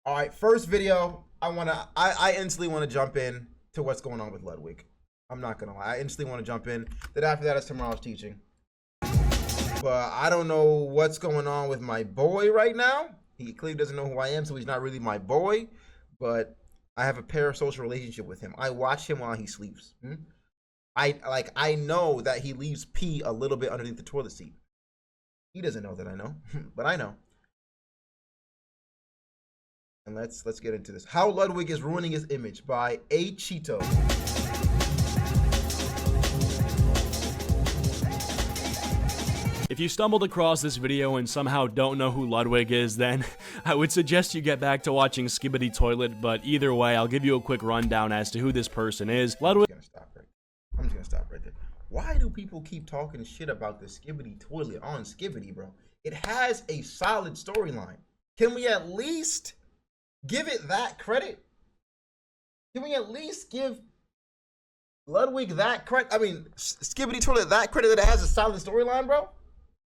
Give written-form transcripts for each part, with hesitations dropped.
All right, first video. I instantly want to jump in to what's going on with Ludwig. I'm not gonna lie. I instantly want to jump in. Then after that is tomorrow's teaching. But I don't know what's going on with my boy right now. He clearly doesn't know who I am, so he's not really my boy. But I have a parasocial relationship with him. I watch him while he sleeps. I know that he leaves pee a little bit underneath the toilet seat. He doesn't know that I know, but I know. And let's get into this. How Ludwig is ruining his image by A Cheeto. If you stumbled across this video and somehow don't know who Ludwig is, then I would suggest you get back to watching Skibbity Toilet, but either way, I'll give you a quick rundown as to who this person is. Ludwig. I'm just gonna stop right there. Why do people keep talking shit about the Skibbity Toilet on Skibbity, bro? It has a solid storyline. Can we at least give it that credit? Can we at least give Ludwig that credit? I mean, Skibbity Toilet that credit that it has a solid storyline, bro?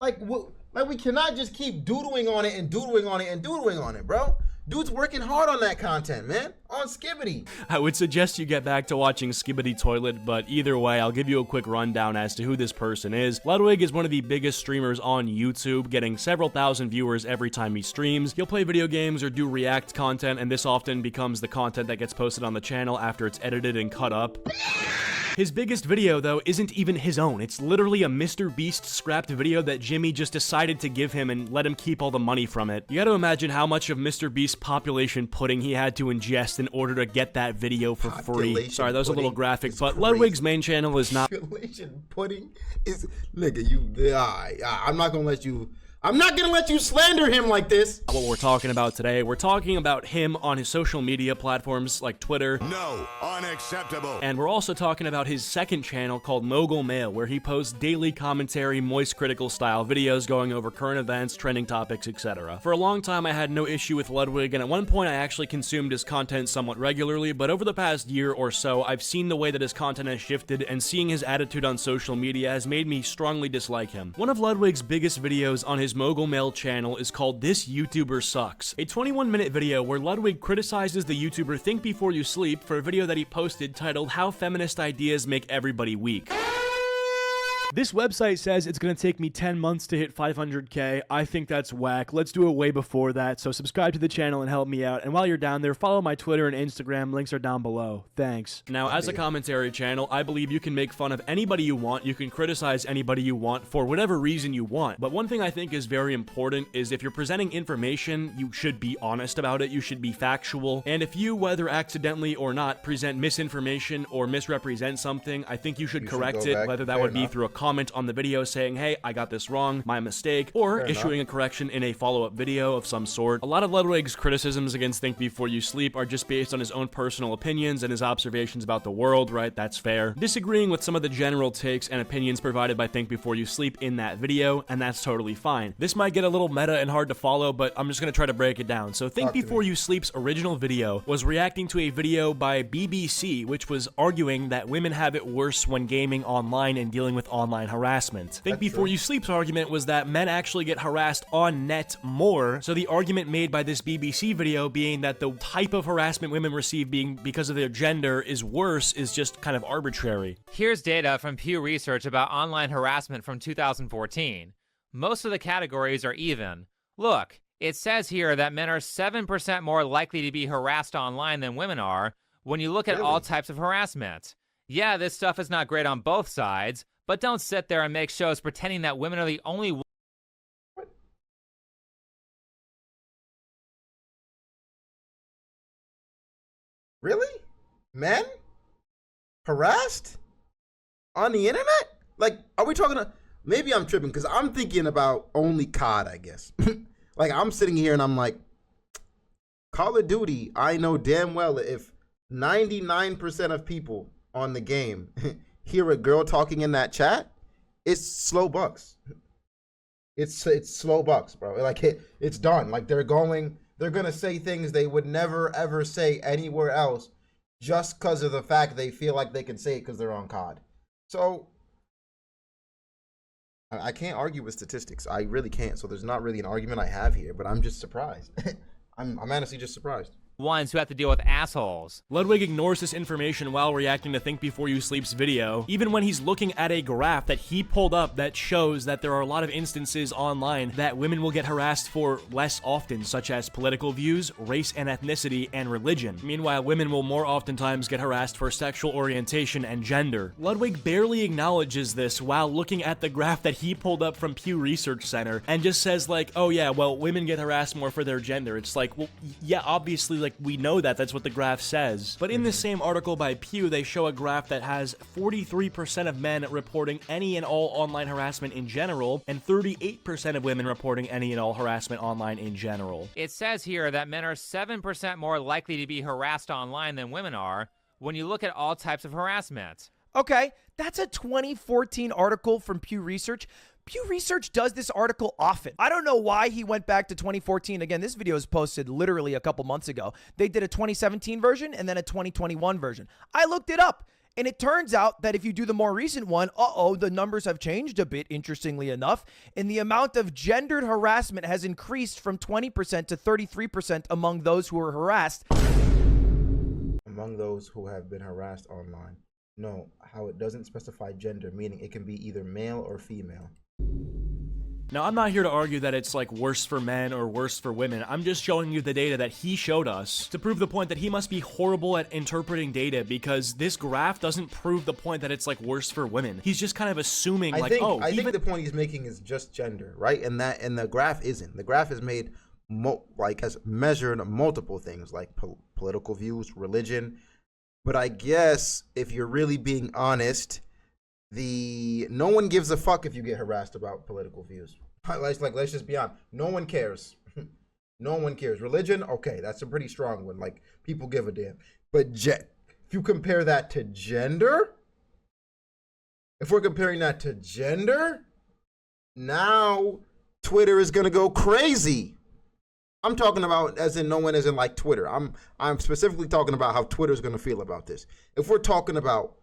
Like we cannot just keep doodling on it and doodling on it and doodling on it, bro. Dude's working hard on that content, man. On Skibbity. I would suggest you get back to watching Skibbity Toilet, but either way, I'll give you a quick rundown as to who this person is. Ludwig is one of the biggest streamers on YouTube, getting several thousand viewers every time he streams. He'll play video games or do react content, and this often becomes the content that gets posted on the channel after it's edited and cut up. His biggest video, though, isn't even his own. It's literally a Mr. Beast scrapped video that Jimmy just decided to give him and let him keep all the money from it. You gotta imagine how much of Mr. Beast's population pudding he had to ingest in order to get that video for free. Sorry, that was a little graphic, but crazy. Ludwig's main channel is not— Population pudding is— nigga, I'm not gonna let you— I'm not gonna let you slander him like this. What we're talking about today, we're talking about him on his social media platforms like Twitter. No, unacceptable. And we're also talking about his second channel called Mogul Mail, where he posts daily commentary, moist critical style videos going over current events, trending topics, etc. For a long time, I had no issue with Ludwig, and at one point I actually consumed his content somewhat regularly, but over the past year or so, I've seen the way that his content has shifted, and seeing his attitude on social media has made me strongly dislike him. One of Ludwig's biggest videos on his Mogul Mail channel is called This YouTuber Sucks, a 21-minute video where Ludwig criticizes the YouTuber Think Before You Sleep for a video that he posted titled How Feminist Ideas Make Everybody Weak. This website says it's gonna take me 10 months to hit 500k. I think that's whack. Let's do it way before that. So subscribe to the channel and help me out. And while you're down there, follow my Twitter and Instagram. Links are down below. Thanks. Now, as a commentary channel, I believe you can make fun of anybody you want. You can criticize anybody you want for whatever reason you want. But one thing I think is very important is if you're presenting information, you should be honest about it. You should be factual. And if you, whether accidentally or not, present misinformation or misrepresent something, I think you should correct it, whether that would be through a comment on the video saying, hey, I got this wrong, my mistake, or issuing a correction in a follow-up video of some sort. A lot of Ludwig's criticisms against Think Before You Sleep are just based on his own personal opinions and his observations about the world, right? That's fair. Disagreeing with some of the general takes and opinions provided by Think Before You Sleep in that video, and that's totally fine. This might get a little meta and hard to follow, but I'm just gonna try to break it down. So Think Before You Sleep's original video was reacting to a video by BBC, which was arguing that women have it worse when gaming online and dealing with online harassment. Think Before You Sleep's argument was that men actually get harassed on net more, so the argument made by this BBC video being that the type of harassment women receive being because of their gender is worse is just kind of arbitrary. Here's data from Pew Research about online harassment from 2014. Most of the categories are even. Look, it says here that men are 7% more likely to be harassed online than women are when you look at all types of harassment. Yeah, this stuff is not great on both sides, but don't sit there and make shows pretending that women are the only ones. Really? Men? Harassed? On the internet? Like, are we talking to... Maybe I'm tripping, because I'm thinking about only COD, I guess. Like, I'm sitting here and I'm like, Call of Duty, I know damn well if 99% of people on the game hear a girl talking in that chat, it's slow bucks. It's slow bucks, bro. Like it's done. Like they're gonna say things they would never ever say anywhere else just because of the fact they feel like they can say it because they're on COD. So I can't argue with statistics. I really can't. So there's not really an argument I have here, but I'm just surprised. I'm honestly just surprised. ones who have to deal with assholes. Ludwig ignores this information while reacting to Think Before You Sleep's video, even when he's looking at a graph that he pulled up that shows that there are a lot of instances online that women will get harassed for less often, such as political views, race and ethnicity, and religion. Meanwhile, women will more oftentimes get harassed for sexual orientation and gender. Ludwig barely acknowledges this while looking at the graph that he pulled up from Pew Research Center and just says like, oh yeah, well, women get harassed more for their gender. It's like, well, yeah, obviously, like, we know that. That's what the graph says. But in this same article by Pew, they show a graph that has 43% of men reporting any and all online harassment in general, and 38% of women reporting any and all harassment online in general. It says here that men are 7% more likely to be harassed online than women are when you look at all types of harassment. Okay, that's a 2014 article from Pew Research. Pew Research does this article often. I don't know why he went back to 2014. Again, this video was posted literally a couple months ago. They did a 2017 version and then a 2021 version. I looked it up, and it turns out that if you do the more recent one, the numbers have changed a bit, interestingly enough, and the amount of gendered harassment has increased from 20% to 33% among those who were harassed. Among those who have been harassed online. No, how it doesn't specify gender, meaning it can be either male or female. Now, I'm not here to argue that it's like worse for men or worse for women. I'm just showing you the data that he showed us to prove the point that he must be horrible at interpreting data, because this graph doesn't prove the point that it's like worse for women. He's just kind of assuming I think the point he's making is just gender, right? And the graph isn't. The graph is made has measured multiple things like political views, religion. But I guess if you're really being honest, no one gives a fuck if you get harassed about political views. Let's just be honest. No one cares. No one cares. Religion, okay, that's a pretty strong one. Like, people give a damn. But if you compare that to gender, if we're comparing that to gender, now Twitter is gonna go crazy. I'm talking about as in no one as in like Twitter. I'm specifically talking about how Twitter's gonna feel about this. If we're talking about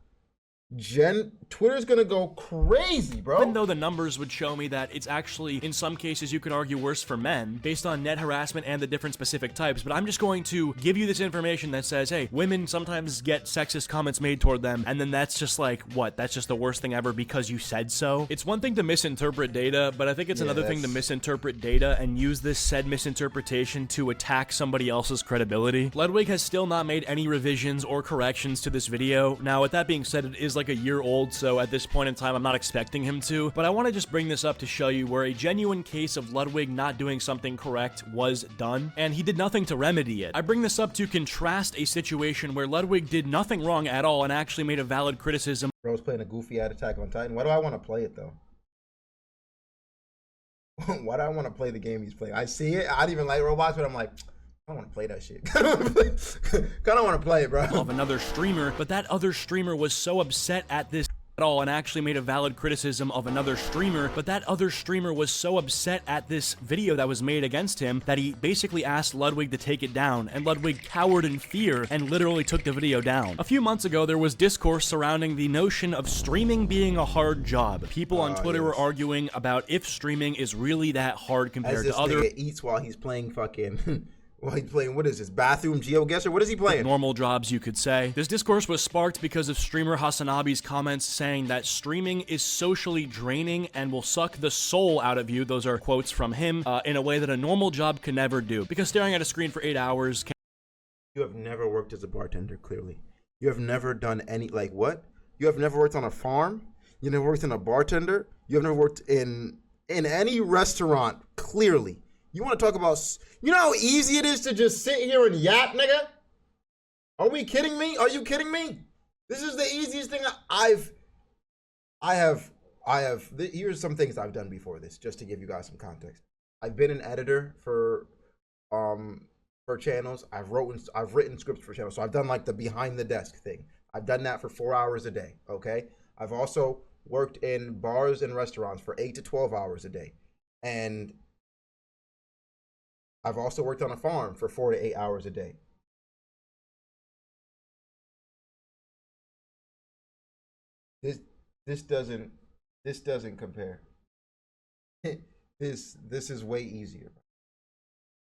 Twitter's gonna go crazy, bro. Even though the numbers would show me that it's actually, in some cases, you could argue worse for men based on net harassment and the different specific types, but I'm just going to give you this information that says, hey, women sometimes get sexist comments made toward them, and then that's just like, what? That's just the worst thing ever because you said so? It's one thing to misinterpret data, but I think it's another thing to misinterpret data and use this said misinterpretation to attack somebody else's credibility. Ludwig has still not made any revisions or corrections to this video. Now, with that being said, it is like a year old, so at this point in time, I'm not expecting him to, but I want to just bring this up to show you where a genuine case of Ludwig not doing something correct was done, and he did nothing to remedy it. I bring this up to contrast a situation where Ludwig did nothing wrong at all and actually made a valid criticism. Bro's playing a goofy ad Attack on Titan. Why do I want to play it, though? Why do I want to play the game he's playing? I see it. I don't even like robots, but I'm like, I don't want to play that shit. Kind of want to play it, bro. Of another streamer, but that other streamer was so upset at this at all and actually made a valid criticism of another streamer, but that other streamer was so upset at this video that was made against him that he basically asked Ludwig to take it down, and Ludwig cowered in fear and literally took the video down. A few months ago, there was discourse surrounding the notion of streaming being a hard job. People on Twitter were arguing about if streaming is really that hard compared to other— Nigga eats while he's playing fucking Well, he's playing, what is this, bathroom GeoGuessr? What is he playing? Normal jobs, you could say. This discourse was sparked because of streamer Hassanabi's comments saying that streaming is socially draining and will suck the soul out of you, those are quotes from him, in a way that a normal job can never do. Because staring at a screen for 8 hours can— You have never worked as a bartender, clearly. You have never done any, like, what? You have never worked on a farm? You never worked in a bartender? You have never worked in any restaurant, clearly. You want to talk about, you know how easy it is to just sit here and yap, nigga? Are we kidding me? Are you kidding me? This is the easiest thing here's some things I've done before this, just to give you guys some context. I've been an editor for channels. I've written scripts for channels. So I've done like the behind the desk thing. I've done that for 4 hours a day, okay? I've also worked in bars and restaurants for 8 to 12 hours a day. And I've also worked on a farm for 4 to 8 hours a day. This doesn't compare. This is way easier.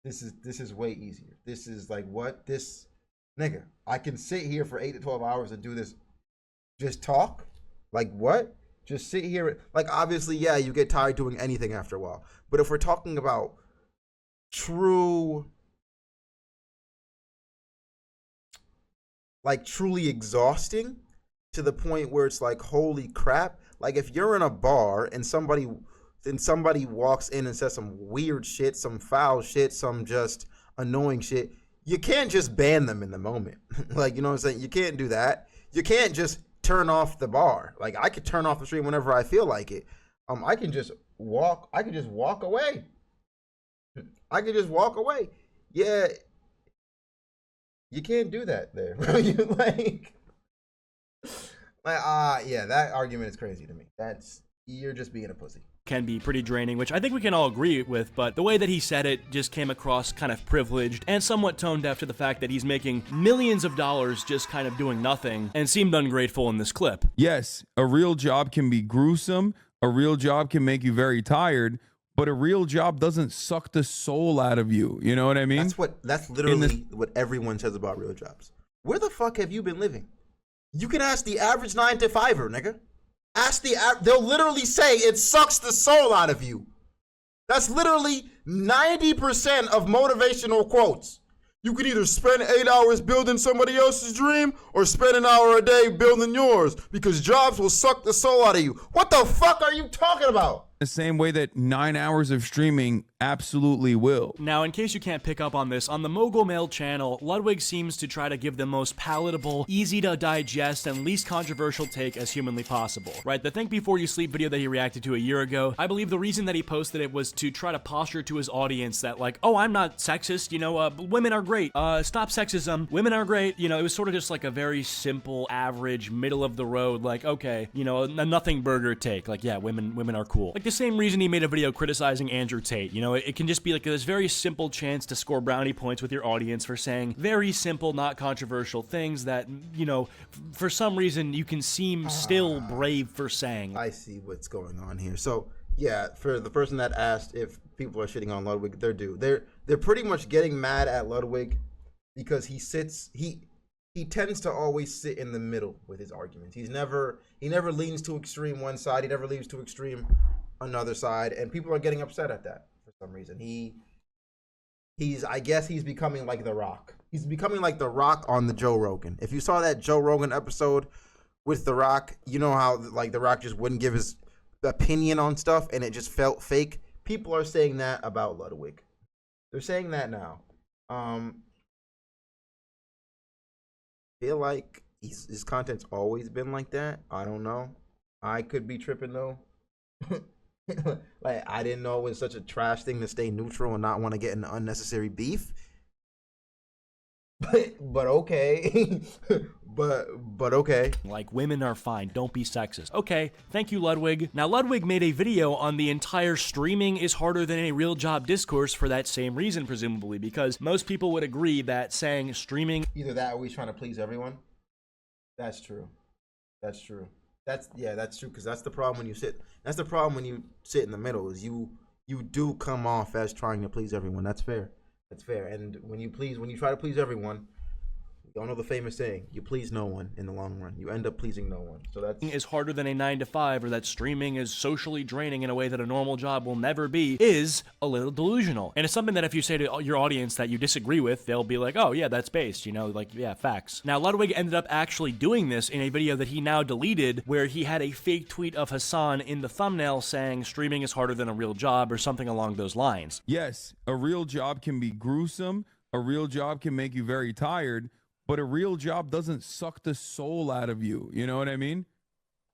This is way easier. This is like what this nigga. I can sit here for 8 to 12 hours and do this. Just talk. Like what? Just sit here. Like obviously, yeah, you get tired doing anything after a while. But if we're talking about true, like truly exhausting to the point where it's like, holy crap. Like if you're in a bar and somebody walks in and says some weird shit, some foul shit, some just annoying shit, you can't just ban them in the moment. Like, you know what I'm saying? You can't do that. You can't just turn off the bar. Like I could turn off the stream whenever I feel like it. I can just walk away. I could just walk away. Yeah. You can't do that there. You yeah, that argument is crazy to me. You're just being a pussy. Can be pretty draining, which I think we can all agree with, but the way that he said it just came across kind of privileged and somewhat tone deaf to the fact that he's making millions of dollars just kind of doing nothing and seemed ungrateful in this clip. Yes, a real job can be gruesome, a real job can make you very tired, but a real job doesn't suck the soul out of you. You know what I mean? That's literally what everyone says about real jobs. Where the fuck have you been living? You can ask the average 9-to-5er, nigga. They'll literally say it sucks the soul out of you. That's literally 90% of motivational quotes. You could either spend 8 hours building somebody else's dream or spend an hour a day building yours because jobs will suck the soul out of you. What the fuck are you talking about? The same way that 9 hours of streaming absolutely will. Now, in case you can't pick up on this, on the Mogul Mail channel, Ludwig seems to try to give the most palatable, easy to digest, and least controversial take as humanly possible, right? The Think Before You Sleep video that he reacted to a year ago, I believe the reason that he posted it was to try to posture to his audience that like, oh, I'm not sexist, you know, women are great, stop sexism, women are great, you know, it was sort of just like a very simple, average, middle of the road, like, okay, you know, a nothing burger take, like, yeah, women are cool. Like the same reason he made a video criticizing Andrew Tate, you know, it can just be like this very simple chance to score brownie points with your audience for saying very simple, not controversial things that, you know, for some reason you can seem still brave for saying. I see what's going on here. So, yeah, for the person that asked if people are shitting on Ludwig, they're due. They're pretty much getting mad at Ludwig because he tends to always sit in the middle with his arguments. He never leans to extreme one side. He never leans to extreme another side, and people are getting upset at that for some reason. I guess he's becoming like The Rock. He's becoming like The Rock on the Joe Rogan. If you saw that Joe Rogan episode with The Rock, you know how like The Rock just wouldn't give his opinion on stuff and it just felt fake. People are saying that about Ludwig. They're saying that now. Feel like his content's always been like that. I don't know. I could be tripping though. Like I didn't know it was such a trash thing to stay neutral and not want to get into unnecessary beef. But okay. but okay. Like, women are fine, don't be sexist. Okay, thank you, Ludwig. Now, Ludwig made a video on the entire streaming is harder than a real job discourse for that same reason, presumably, because most people would agree that saying streaming... Either that or he's trying to please everyone. That's true. That's true. That's true, because that's the problem when you sit. That's the problem when you sit in the middle, is you do come off as trying to please everyone. That's fair. That's fair. And when you try to please everyone, you all know the famous saying, you please no one in the long run. You end up pleasing no one. So that's is harder than a 9-to-5, or that streaming is socially draining in a way that a normal job will never be, is a little delusional. And it's something that if you say to your audience that you disagree with, they'll be like, oh yeah, that's based, you know, like, yeah, facts. Now, Ludwig ended up actually doing this in a video that he now deleted, where he had a fake tweet of Hassan in the thumbnail saying streaming is harder than a real job, or something along those lines. Yes, a real job can be gruesome, a real job can make you very tired, but a real job doesn't suck the soul out of you. You know what I mean?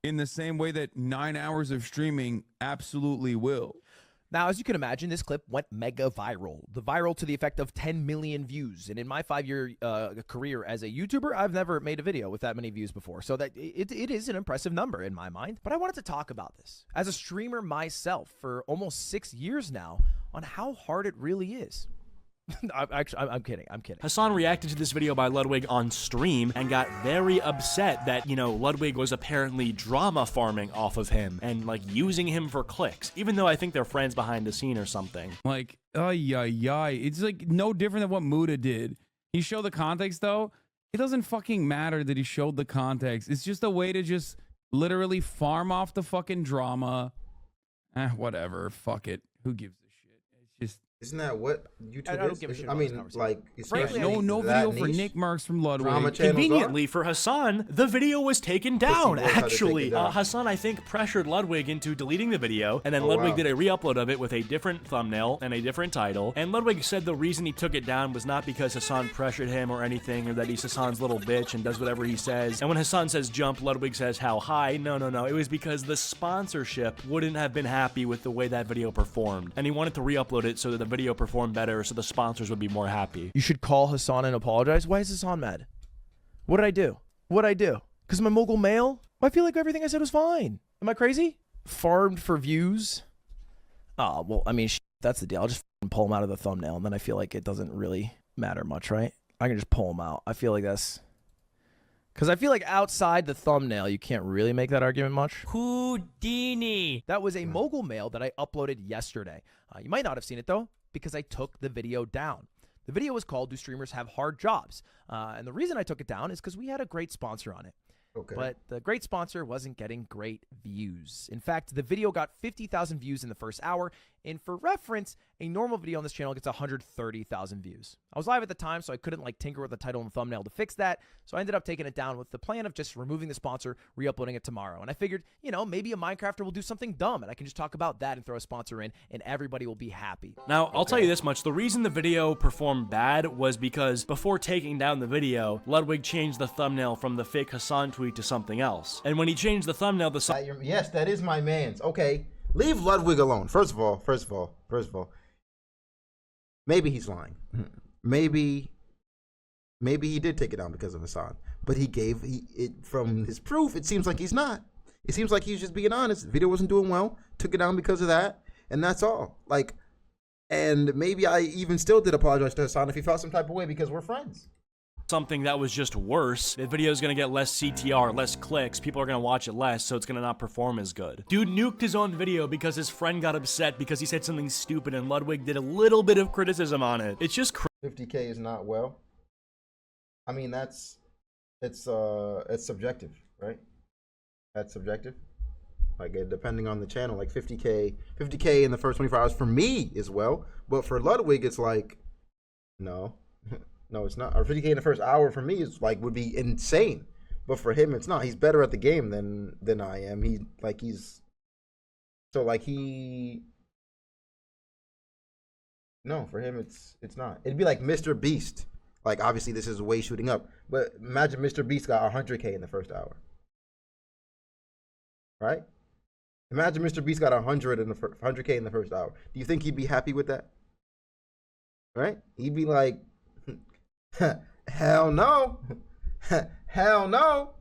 In the same way that 9 hours of streaming absolutely will. Now, as you can imagine, this clip went mega viral. The viral to the effect of 10 million views. And in my 5-year career as a YouTuber, I've never made a video with that many views before. So that it is an impressive number in my mind. But I wanted to talk about this as a streamer myself for almost 6 years now on how hard it really is. I'm kidding. I'm kidding. Hassan reacted to this video by Ludwig on stream and got very upset that, you know, Ludwig was apparently drama farming off of him and like using him for clicks, even though I think they're friends behind the scene or something. Like, it's like no different than what Muda did. He showed the context though. It doesn't fucking matter that he showed the context. It's just a way to just literally farm off the fucking drama. Whatever. Fuck it. Who gives a shit? It's just. Isn't that what YouTube I don't is? give a shit I about this mean, conversation. like, Frankly, especially No that video for niche, Nick Marks from Ludwig. drama channels Conveniently for Hassan, the video was taken down, knows how to take actually. it down. Hassan, I think, pressured Ludwig into deleting the video, and then Ludwig wow. did a re-upload of it with a different thumbnail and a different title. And Ludwig said the reason he took it down was not because Hassan pressured him or anything, or that he's Hassan's little bitch and does whatever he says. And when Hassan says jump, Ludwig says how high. No. It was because the sponsorship wouldn't have been happy with the way that video performed. And he wanted to re-upload it so that the video performed better, so the sponsors would be more happy. You should call Hassan and apologize. Why is Hassan mad? What did I do? What did I do? Because I'm a mogul male? I feel like everything I said was fine. Am I crazy? Farmed for views? Oh, well, I mean, that's the deal. I'll just pull him out of the thumbnail, and then I feel like it doesn't really matter much, right? I can just pull him out. I feel like that's... Because I feel like outside the thumbnail, you can't really make that argument much. Houdini. That was a mogul mail that I uploaded yesterday. You might not have seen it, though, because I took the video down. The video was called, Do Streamers Have Hard Jobs? And the reason I took it down is because we had a great sponsor on it. Okay. But the great sponsor wasn't getting great views. In fact, the video got 50,000 views in the first hour. And for reference, a normal video on this channel gets 130,000 views. I was live at the time, so I couldn't like tinker with the title and thumbnail to fix that. So I ended up taking it down with the plan of just removing the sponsor, re-uploading it tomorrow. And I figured, you know, maybe a Minecrafter will do something dumb and I can just talk about that and throw a sponsor in and everybody will be happy. Now, I'll tell you this much. The reason the video performed bad was because before taking down the video, Ludwig changed the thumbnail from the fake Hassan tweet to something else. And when he changed the thumbnail, Yes, that is my man's. Okay. Leave Ludwig alone. First of all, maybe he's lying. Maybe he did take it down because of Hassan. But from his proof, it seems like he's not. It seems like he's just being honest. The video wasn't doing well. Took it down because of that. And that's all. Like, and maybe I even still did apologize to Hassan if he felt some type of way because we're friends. something that was just worse, the video is gonna get less CTR, less clicks, people are gonna watch it less, so it's gonna not perform as good. Dude nuked his own video because his friend got upset because he said something stupid and Ludwig did a little bit of criticism on it. It's just 50K is not well. I mean, it's subjective, right? That's subjective. Like, depending on the channel, like 50K in the first 24 hours for me is well, but for Ludwig, it's like, no, no, it's not. Or 50K in the first hour for me is like, would be insane, but for him, it's not. He's better at the game than I am. No, for him, it's not. It'd be like Mr. Beast. Like, obviously, this is way shooting up, but imagine Mr. Beast got 100K in the first hour, right? Imagine Mr. Beast got 100K in the first hour. Do you think he'd be happy with that? Right? He'd be like, hell no, hell no.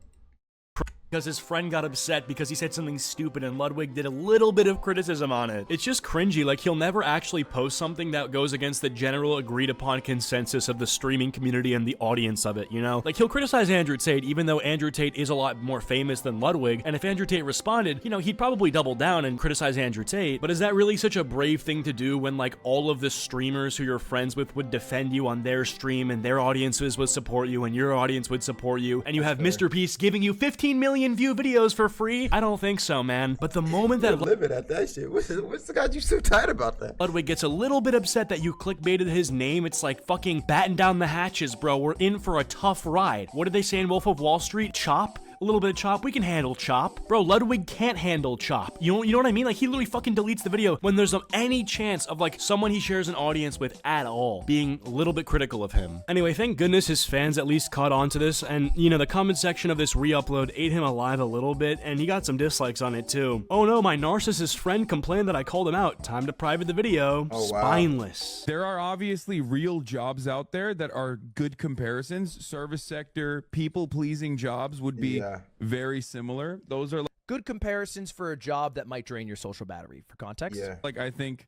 because his friend got upset because he said something stupid and Ludwig did a little bit of criticism on it. It's just cringy. Like, he'll never actually post something that goes against the general agreed upon consensus of the streaming community and the audience of it, you know? Like, he'll criticize Andrew Tate even though Andrew Tate is a lot more famous than Ludwig, and if Andrew Tate responded, you know, he'd probably double down and criticize Andrew Tate, but is that really such a brave thing to do when, like, all of the streamers who you're friends with would defend you on their stream and their audiences would support you and your audience would support you, and you have Mr. Beast giving you 15 million view videos for free? I don't think so, man. But the moment that Living at that shit. What's the got you so tight about that? Ludwig gets a little bit upset that you clickbaited his name, it's like fucking batten down the hatches, bro. We're in for a tough ride. What did they say in Wolf of Wall Street? Chop? A little bit of chop. We can handle chop. Bro, Ludwig can't handle chop. You know what I mean? Like, he literally fucking deletes the video when there's any chance of, like, someone he shares an audience with at all being a little bit critical of him. Anyway, thank goodness his fans at least caught on to this, and, you know, the comment section of this re-upload ate him alive a little bit, and he got some dislikes on it too. Oh no, my narcissist friend complained that I called him out. Time to private the video. Oh, wow. Spineless. There are obviously real jobs out there that are good comparisons. Service sector, people-pleasing jobs would be very similar. Those are Good comparisons for a job that might drain your social battery. For context, Yeah. like, I think,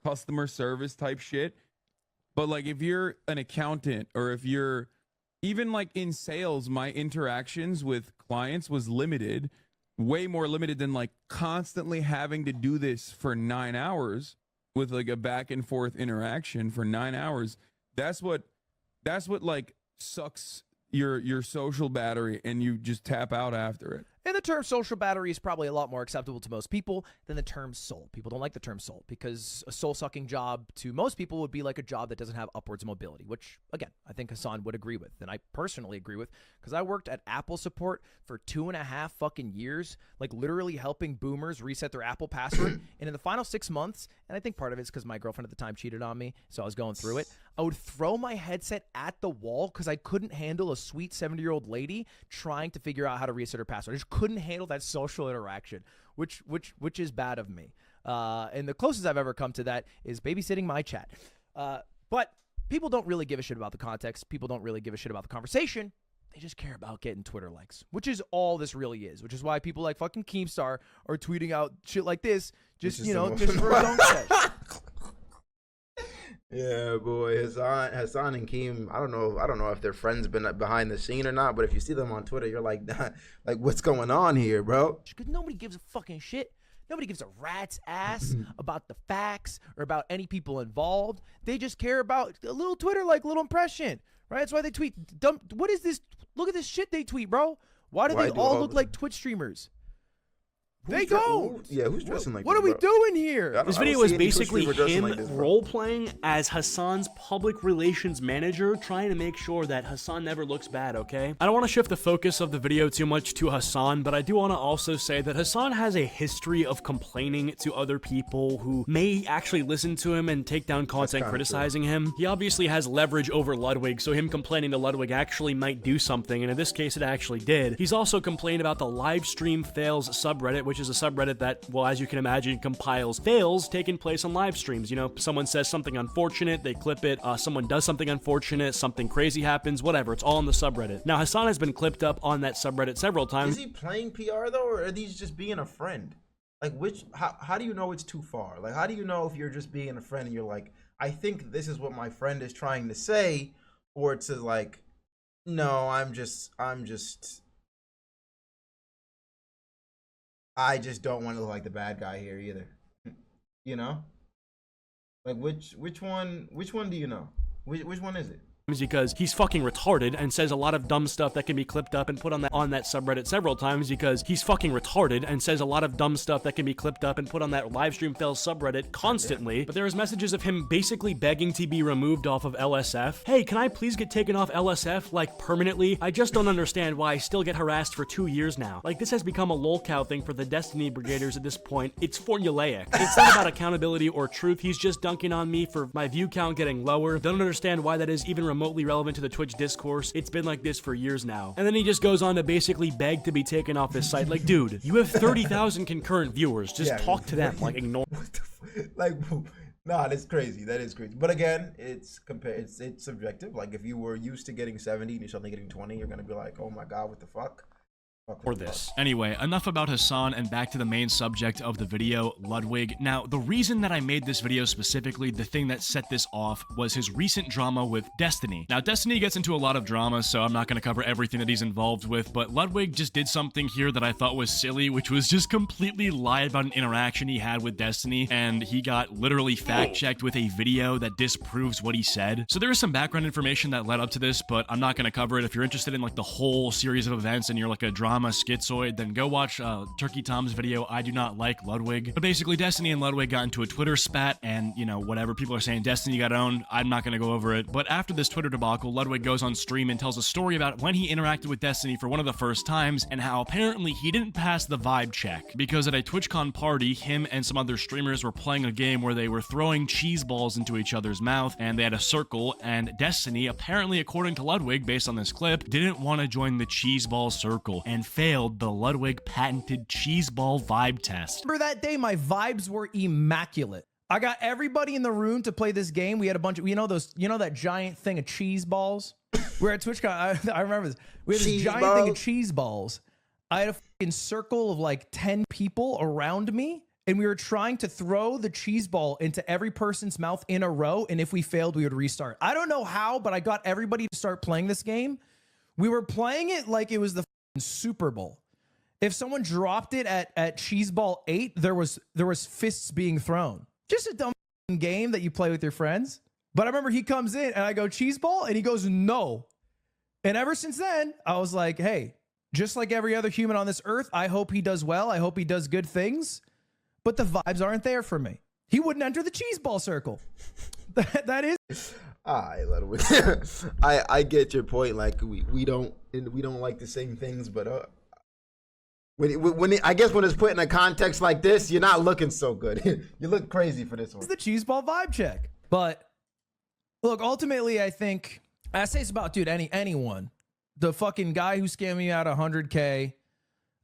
customer service type shit. But like if you're an accountant or if you're even like in sales, my interactions with clients was limited, way more limited than like constantly having to do this for 9 hours with like a back and forth interaction for 9 hours. That's what like sucks your social battery and you just tap out after it. And the term social battery is probably a lot more acceptable to most people than the term soul. People don't like the term soul because a soul-sucking job to most people would be like a job that doesn't have upwards mobility, which, again, I think Hassan would agree with, and I personally agree with, because I worked at Apple support for 2.5 fucking years, like literally helping boomers reset their Apple password. And in the final 6 months, and I think part of it's because my girlfriend at the time cheated on me, so I was going through it, I would throw my headset at the wall because I couldn't handle a sweet 70-year-old lady trying to figure out how to reset her password. I just couldn't handle that social interaction, which is bad of me. And the closest I've ever come to that is babysitting my chat. But people don't really give a shit about the context. People don't really give a shit about the conversation. They just care about getting Twitter likes, which is all this really is, which is why people like fucking Keemstar are tweeting out shit like this, just just for a dunk set. Yeah, boy, Hassan and Keem. I don't know if their friends been behind the scene or not, but if you see them on Twitter, you're like, like, what's going on here, bro? Because nobody gives a fucking shit. Nobody gives a rat's ass about the facts or about any people involved. They just care about a little Twitter like, little impression, right? That's why they tweet. What is this? Look at this shit they tweet, bro. Why do they all look like Twitch streamers? They don't. Who's dressing like what this, are we bro? doing here? This video is basically him role-playing as Hassan's public relations manager, trying to make sure that Hassan never looks bad, okay? I don't want to shift the focus of the video too much to Hassan, but I do want to also say that Hassan has a history of complaining to other people who may actually listen to him and take down content criticizing him. He obviously has leverage over Ludwig, so him complaining to Ludwig actually might do something, and in this case it actually did. He's also complained about the live stream fails subreddit, which is a subreddit that, well, as you can imagine, compiles fails taking place on live streams. You know, someone says something unfortunate, they clip it, someone does something unfortunate, something crazy happens, whatever, it's all in the subreddit. Now, Hassan has been clipped up on that subreddit several times. Is he playing PR, though, or are these just being a friend? Like, how do you know it's too far? Like, how do you know if you're just being a friend and you're like, I think this is what my friend is trying to say, or it's like, no, I just don't want to look like the bad guy here either. You know? Like which one do you know? Which one is it? Because he's fucking retarded and says a lot of dumb stuff that can be clipped up and put on that subreddit several times because he's fucking retarded and says a lot of dumb stuff that can be clipped up and put on that live stream fails subreddit constantly. But there's messages of him basically begging to be removed off of LSF. Hey, can I please get taken off LSF, like, permanently? I just don't understand why I still get harassed for 2 years now. Like, this has become a lolcow thing for the Destiny Brigaders at this point. It's formulaic. It's not about accountability or truth. He's just dunking on me for my view count getting lower. Don't understand why that is even remotely relevant to the Twitch discourse. It's been like this for years now. And then he just goes on to basically beg to be taken off this site. Like, dude, you have 30,000 concurrent viewers. Just talk to them. Like, ignore. Like, nah, that's crazy. That is crazy. But again, it's subjective. Like, if you were used to getting 70 and you're suddenly getting 20, you're gonna be like, oh my god, what the fuck? Or this. Anyway, enough about Hassan and back to the main subject of the video, Ludwig. Now, the reason that I made this video specifically, the thing that set this off, was his recent drama with Destiny. Now, Destiny gets into a lot of drama, so I'm not going to cover everything that he's involved with, but Ludwig just did something here that I thought was silly, which was just completely lie about an interaction he had with Destiny, and he got literally fact-checked with a video that disproves what he said. So there is some background information that led up to this, but I'm not going to cover it. If you're interested in like the whole series of events and you're like a drama schizoid, then go watch Turkey Tom's video, I Do Not Like Ludwig. But basically, Destiny and Ludwig got into a Twitter spat, and, you know, whatever, people are saying Destiny got owned, I'm not going to go over it. But after this Twitter debacle, Ludwig goes on stream and tells a story about when he interacted with Destiny for one of the first times, and how apparently he didn't pass the vibe check, because at a TwitchCon party, him and some other streamers were playing a game where they were throwing cheese balls into each other's mouth, and they had a circle, and Destiny, apparently according to Ludwig, based on this clip, didn't want to join the cheese ball circle, and failed the Ludwig patented cheeseball vibe test. Remember that day, my vibes were immaculate. I got everybody in the room to play this game. We had a bunch of, you know that giant thing of cheese balls? We're at TwitchCon. I remember this. We had this giant thing of cheese balls. I had a fucking circle of like 10 people around me, and we were trying to throw the cheese ball into every person's mouth in a row, and if we failed, we would restart. I don't know how, but I got everybody to start playing this game. We were playing it like it was the Super Bowl. If someone dropped it at cheeseball 8, there was fists being thrown. Just a dumb game that you play with your friends. But I remember he comes in and I go, cheeseball, and he goes, no. And ever since then, I was like, hey, just like every other human on this earth, I hope he does well. I hope he does good things. But the vibes aren't there for me. He wouldn't enter the cheeseball circle. That is. All right, Ludwig. I get your point. Like we don't like the same things, but I guess when it's put in a context like this, you're not looking so good. You look crazy for this one. It's the cheeseball vibe check. But look, ultimately, I think I say it's about, dude, anyone. The fucking guy who's scamming me out $100K,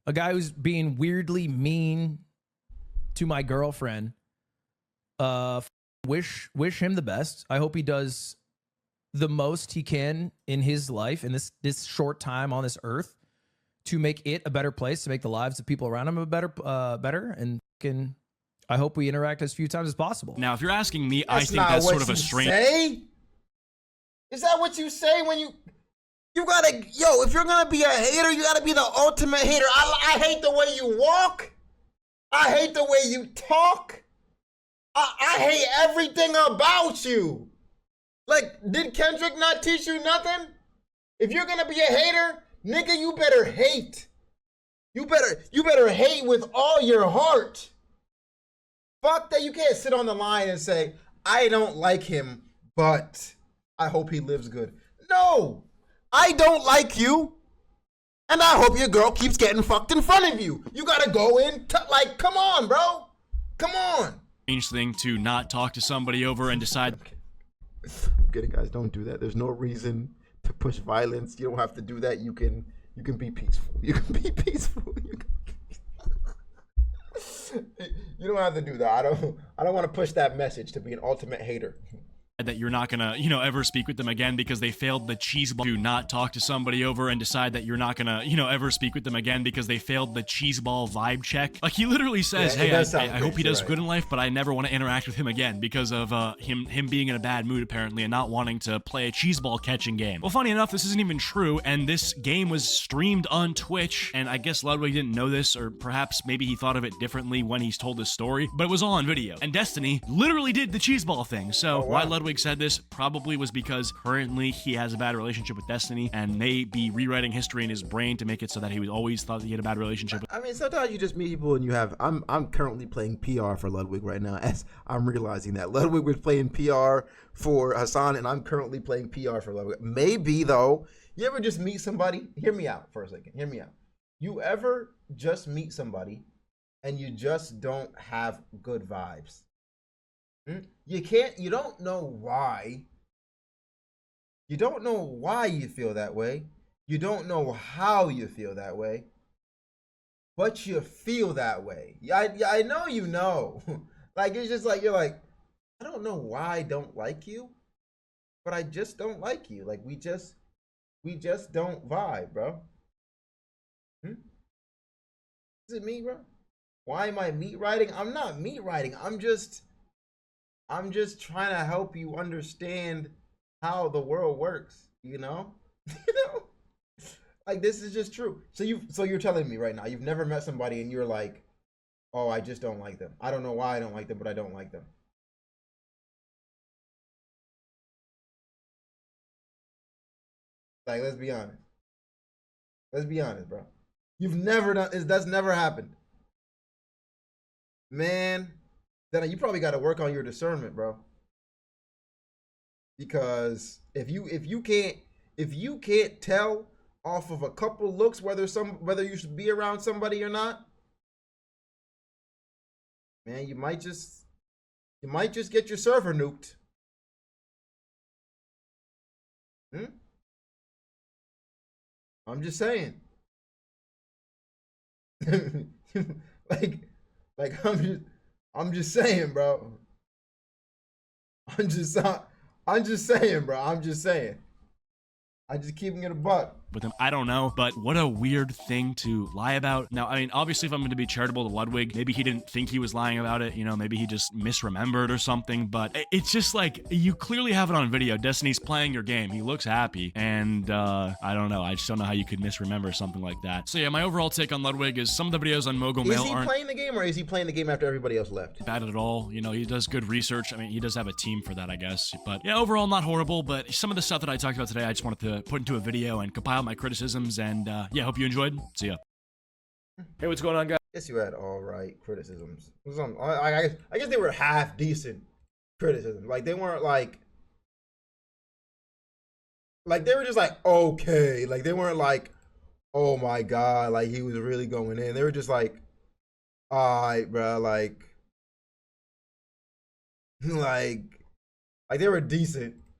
a guy who's being weirdly mean to my girlfriend. Wish him the best. I hope he does the most he can in his life in this short time on this earth to make it a better place, to make the lives of people around him a better, and I hope we interact as few times as possible. Now, if you're asking me, I think not that's what sort of a you strange. say? Is that what you say when you gotta, if you're gonna be a hater, you gotta be the ultimate hater. I hate the way you walk. I hate the way you talk. I hate everything about you. Like, did Kendrick not teach you nothing? If you're gonna be a hater, nigga, you better hate. You better hate with all your heart. Fuck that. You can't sit on the line and say, I don't like him, but I hope he lives good. No, I don't like you, and I hope your girl keeps getting fucked in front of you. You gotta go in, like, come on, bro. Come on. Thing to not talk to somebody over and decide. Get it, guys. Don't do that. There's no reason to push violence. You don't have to do that. You can be peaceful. You can be peaceful. You don't have to do that. I don't want to push that message to be an ultimate hater. That you're not gonna, ever speak with them again because they failed the cheeseball. To not talk to somebody over and decide that you're not gonna, ever speak with them again because they failed the cheeseball vibe check. Like, he literally says, Yeah, hey, I hope he does good in life, but I never want to interact with him again because of him being in a bad mood apparently and not wanting to play a cheeseball catching game. Well, funny enough, this isn't even true, and this game was streamed on Twitch, and I guess Ludwig didn't know this, or perhaps maybe he thought of it differently when he's told this story, but it was all on video. And Destiny literally did the cheeseball thing, so why Ludwig said this probably was because currently he has a bad relationship with Destiny and may be rewriting history in his brain to make it so that he was always thought that he had a bad relationship with. I mean, sometimes you just meet people and you have. I'm currently playing PR for Ludwig right now, as I'm realizing that Ludwig was playing PR for Hassan, and I'm currently playing PR for Ludwig. Maybe though, you ever just meet somebody? Hear me out for a second. Hear me out. You ever just meet somebody and you just don't have good vibes? You don't know why. You don't know why you feel that way. You don't know how you feel that way. But you feel that way. I know you know. Like, it's just like, you're like, I don't know why I don't like you, but I just don't like you. Like, we just don't vibe, bro. Is it me, bro? Why am I meat writing? I'm not meat writing. I'm just trying to help you understand how the world works, you know? Like, this is just true. So you're telling me right now, you've never met somebody and you're like, oh, I just don't like them. I don't know why I don't like them, but I don't like them. Like, let's be honest. Let's be honest, bro. You've never done, that's never happened. Man, then you probably got to work on your discernment, bro. Because if you can't tell off of a couple looks whether you should be around somebody or not, man, you might just get your server nuked. I'm just saying. like I'm just saying, bro. I'm just saying, bro. I'm just saying. I'm just keeping it a buck. with him. I don't know, but what a weird thing to lie about. Now, I mean, obviously, if I'm going to be charitable to Ludwig, maybe he didn't think he was lying about it. You know, maybe he just misremembered or something. But it's just like, you clearly have it on video. Destiny's playing your game. He looks happy. And I don't know. I just don't know how you could misremember something like that. So yeah, my overall take on Ludwig is some of the videos on Mogul Mail aren't playing the game, or is he playing the game after everybody else left? bad at all. You know, he does good research. I mean, he does have a team for that, I guess. But yeah, overall, not horrible. But some of the stuff that I talked about today, I just wanted to put into a video and compile my criticisms. And yeah, hope you enjoyed. See ya. Hey, what's going on, guys? Guess you had all right criticisms. I guess they were half decent criticisms. Like, they weren't like they were just like, okay. Like, they weren't like, oh my god, like he was really going in. They were just like, all right, bro, like they were decent.